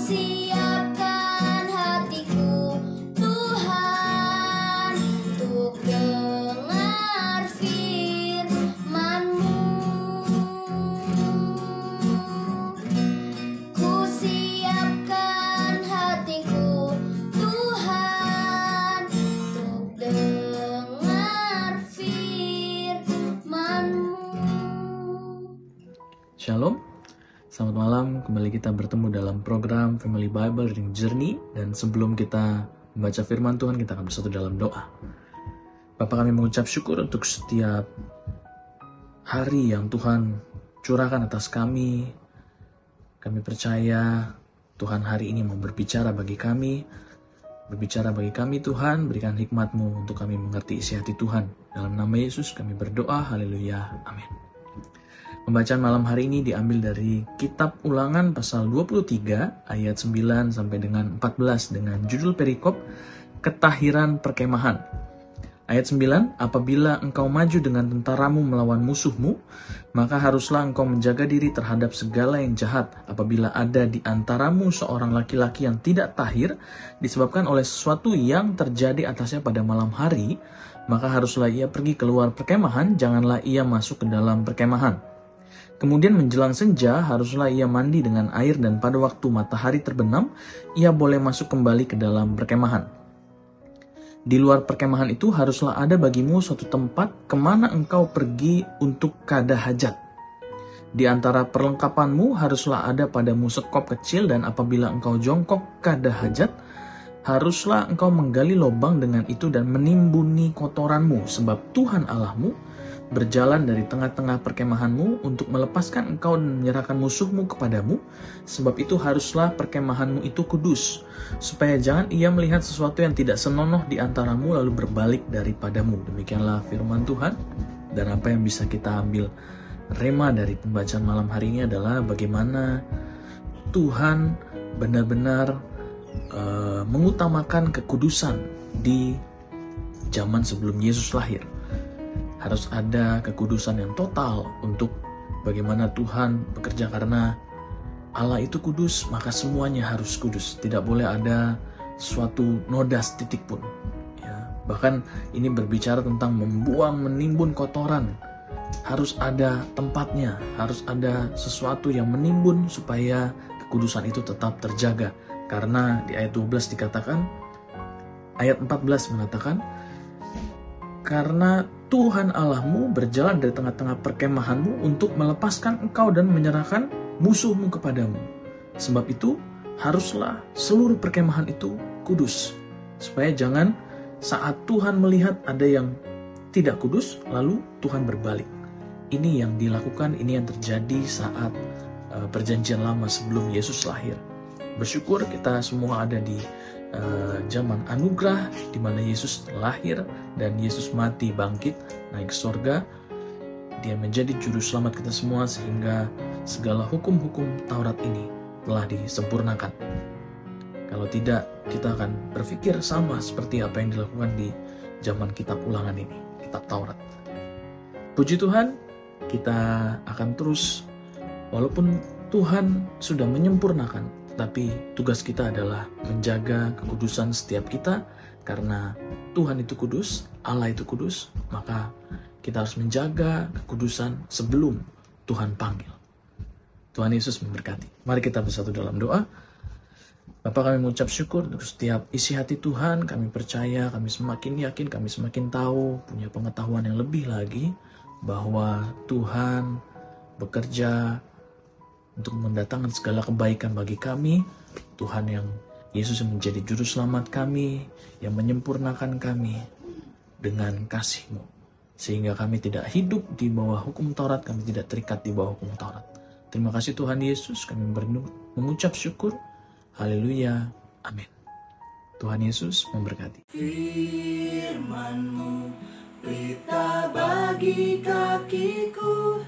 siapkan hatiku Tuhan untuk dengar firman-Mu. Ku siapkan hatiku Tuhan untuk dengar firman-Mu. Shalom, selamat malam. Kembali kita bertemu dalam program Family Bible Reading Journey. Dan sebelum kita membaca firman Tuhan, kita akan bersatu dalam doa. Bapa, kami mengucap syukur untuk setiap hari yang Tuhan curahkan atas kami. Kami percaya Tuhan hari ini mau berbicara bagi kami. Berbicara bagi kami Tuhan, berikan hikmat-Mu untuk kami mengerti isi hati Tuhan. Dalam nama Yesus kami berdoa, haleluya, amin. Pembacaan malam hari ini diambil dari Kitab Ulangan pasal 23 ayat 9 sampai dengan 14 dengan judul perikop Ketahiran Perkemahan. Ayat 9, apabila engkau maju dengan tentaramu melawan musuhmu, maka haruslah engkau menjaga diri terhadap segala yang jahat. Apabila ada di antaramu seorang laki-laki yang tidak tahir disebabkan oleh sesuatu yang terjadi atasnya pada malam hari, maka haruslah ia pergi keluar perkemahan, janganlah ia masuk ke dalam perkemahan. Kemudian menjelang senja, haruslah ia mandi dengan air dan pada waktu matahari terbenam, ia boleh masuk kembali ke dalam perkemahan. Di luar perkemahan itu haruslah ada bagimu suatu tempat kemana engkau pergi untuk kada hajat. Di antara perlengkapanmu haruslah ada padamu sekop kecil dan apabila engkau jongkok kada hajat, haruslah engkau menggali lubang dengan itu dan menimbuni kotoranmu sebab Tuhan Allahmu berjalan dari tengah-tengah perkemahanmu untuk melepaskan engkau dan menyerahkan musuhmu kepadamu, sebab itu haruslah perkemahanmu itu kudus, supaya jangan ia melihat sesuatu yang tidak senonoh di antaramu lalu berbalik daripadamu. Demikianlah firman Tuhan. Dan apa yang bisa kita ambil rema dari pembacaan malam hari ini adalah bagaimana Tuhan benar-benar mengutamakan kekudusan di zaman sebelum Yesus lahir. Harus ada kekudusan yang total untuk bagaimana Tuhan bekerja, karena Allah itu kudus, maka semuanya harus kudus. Tidak boleh ada suatu noda titik pun. Ya, bahkan ini berbicara tentang menimbun kotoran. Harus ada tempatnya, harus ada sesuatu yang menimbun supaya kekudusan itu tetap terjaga. Karena di ayat 12 dikatakan, ayat 14 mengatakan, karena Tuhan Allahmu berjalan dari tengah-tengah perkemahanmu untuk melepaskan engkau dan menyerahkan musuhmu kepadamu. Sebab itu haruslah seluruh perkemahan itu kudus, supaya jangan saat Tuhan melihat ada yang tidak kudus lalu Tuhan berbalik. Ini yang dilakukan, ini yang terjadi saat perjanjian lama sebelum Yesus lahir. Bersyukur kita semua ada di zaman anugerah di mana Yesus lahir dan Yesus mati, bangkit, naik ke sorga. Dia menjadi juru selamat kita semua sehingga segala hukum-hukum Taurat ini telah disempurnakan. Kalau tidak, kita akan berpikir sama seperti apa yang dilakukan di zaman kitab Ulangan ini, kitab Taurat. Puji Tuhan, kita akan terus, walaupun Tuhan sudah menyempurnakan, tapi tugas kita adalah menjaga kekudusan setiap kita. Karena Tuhan itu kudus, Allah itu kudus, maka kita harus menjaga kekudusan sebelum Tuhan panggil. Tuhan Yesus memberkati. Mari kita bersatu dalam doa. Bapa, kami mengucap syukur untuk setiap isi hati Tuhan. Kami percaya, kami semakin yakin, kami semakin tahu, punya pengetahuan yang lebih lagi bahwa Tuhan bekerja untuk mendatangkan segala kebaikan bagi kami. Tuhan yang Yesus yang menjadi juru selamat kami, yang menyempurnakan kami dengan kasih-Mu, sehingga kami tidak hidup di bawah hukum Taurat, kami tidak terikat di bawah hukum Taurat. Terima kasih Tuhan Yesus, kami mengucap syukur. Haleluya, amin. Tuhan Yesus memberkati. Firman-Mu, pelita bagi kakiku,